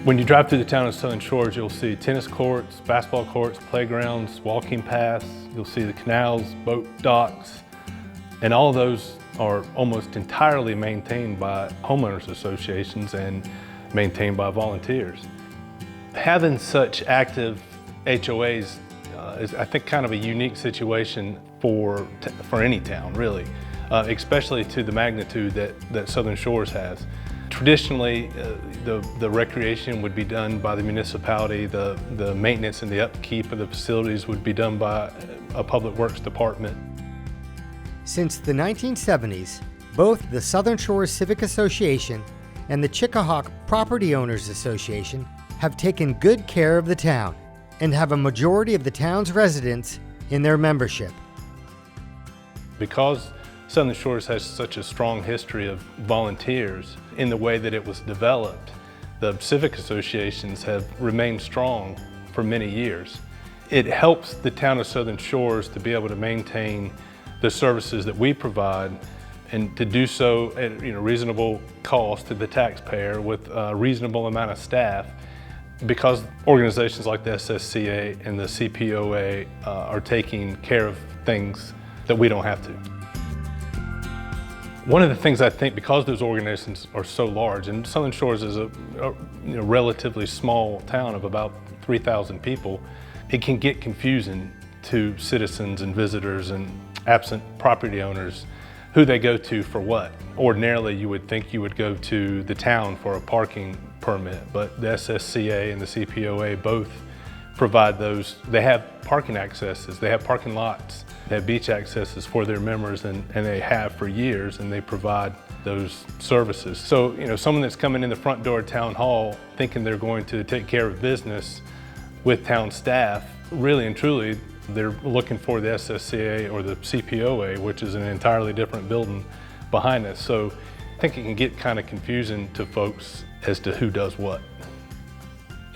When you drive through the town of Southern Shores, you'll see tennis courts, basketball courts, playgrounds, walking paths. You'll see the canals, boat docks, and all of those are almost entirely maintained by homeowners associations and maintained by volunteers. Having such active HOAs is, I think, kind of a unique situation for any town, really, especially to the magnitude that Southern Shores has. Traditionally, the recreation would be done by the municipality, the maintenance and the upkeep of the facilities would be done by a public works department. Since the 1970s, both the Southern Shores Civic Association and the Chickahawk Property Owners Association have taken good care of the town and have a majority of the town's residents in their membership. Because Southern Shores has such a strong history of volunteers in the way that it was developed, the civic associations have remained strong for many years. It helps the town of Southern Shores to be able to maintain the services that we provide and to do so at reasonable cost to the taxpayer with a reasonable amount of staff, because organizations like the SSCA and the CPOA are taking care of things that we don't have to. One of the things I think, because those organizations are so large, and Southern Shores is a relatively small town of about 3,000 people, it can get confusing to citizens and visitors and absent property owners who they go to for what. Ordinarily, you would think you would go to the town for a parking permit, but the SSCA and the CPOA both provide those. They have parking accesses, they have parking lots, they have beach accesses for their members, and they have for years, and they provide those services. So, someone that's coming in the front door of Town Hall thinking they're going to take care of business with town staff, really and truly, they're looking for the SSCA or the CPOA, which is an entirely different building behind us. So I think it can get kind of confusing to folks as to who does what.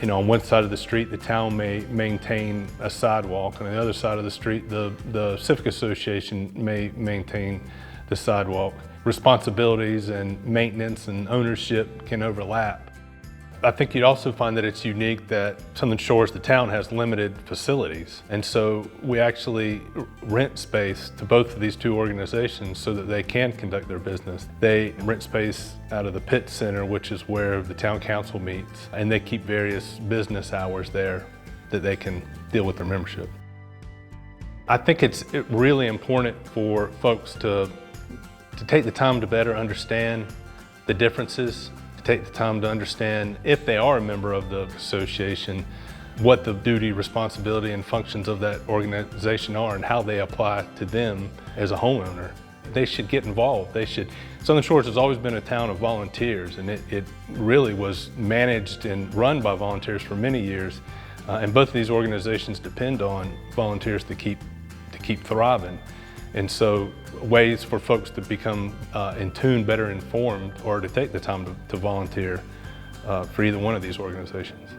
On one side of the street, the town may maintain a sidewalk. On the other side of the street, the Civic Association may maintain the sidewalk. Responsibilities and maintenance and ownership can overlap. I think you'd also find that it's unique that Southern Shores, the town, has limited facilities. And so we actually rent space to both of these two organizations so that they can conduct their business. They rent space out of the Pitt Center, which is where the town council meets, and they keep various business hours there that they can deal with their membership. I think it's really important for folks to take the time to better understand the differences, take the time to understand, if they are a member of the association, what the duty, responsibility, and functions of that organization are and how they apply to them as a homeowner. They should get involved. Southern Shores has always been a town of volunteers, and it really was managed and run by volunteers for many years. And both of these organizations depend on volunteers to keep thriving. And so ways for folks to become in tune, better informed, or to take the time to volunteer for either one of these organizations.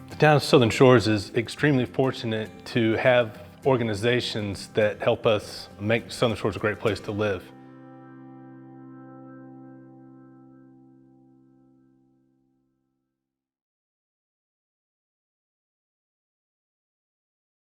The town of Southern Shores is extremely fortunate to have organizations that help us make Southern Shores a great place to live.